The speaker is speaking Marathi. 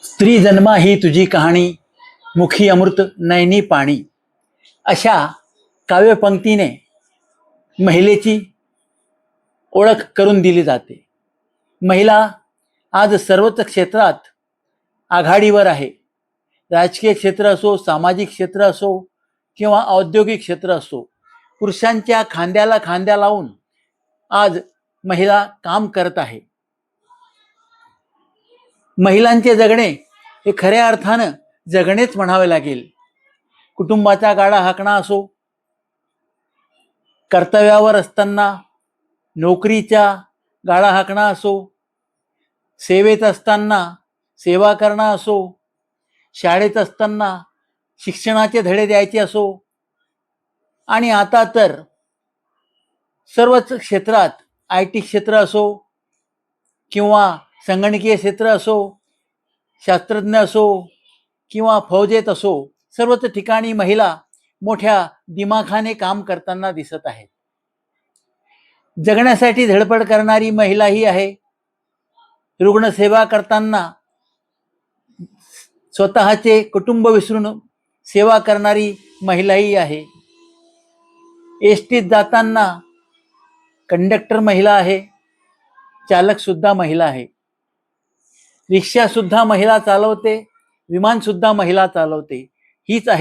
स्त्री जन्मा ही तुझी कहाणी, मुखी अमृत नयनी पाणी. अशा काव्यपंक्तीने महिलेची ओळख करून दिली जाते. महिला आज सर्वच क्षेत्रात आघाडीवर आहे. राजकीय क्षेत्र असो, सामाजिक क्षेत्र असो किंवा औद्योगिक क्षेत्र असो, पुरुषांच्या खांद्याला खांद्या लावून आज महिला काम करत आहे. महिलांचे जगणे हे खऱ्या अर्थानं जगणेच म्हणावे लागेल. कुटुंबाचा गाडा हाकणं असो, कर्तव्यावर असताना नोकरीचा गाडा हाकणं असो, सेवेत असताना सेवा करणं असो, शाळेत असताना शिक्षणाचे धडे द्यायचे असो, आणि आता तर सर्वच क्षेत्रात IT क्षेत्र असो किंवा संगणकीय क्षेत्र असो, शास्त्रज्ञ असो किंवा फौजेत असो, सर्वच ठिकाणी महिला मोठ्या दिमाखाने काम करताना दिसत आहेत. जगण्यासाठी धडपड करणारी महिलाही आहे. रुग्णसेवा करताना स्वतःचे कुटुंब विसरून सेवा करणारी महिलाही आहे. एसटीत जाताना कंडक्टर महिला आहे, चालक सुद्धा महिला आहे. रिक्षा सुद्धा महिला चालवते, विमान सुद्धा महिला चालवते. हीच आहे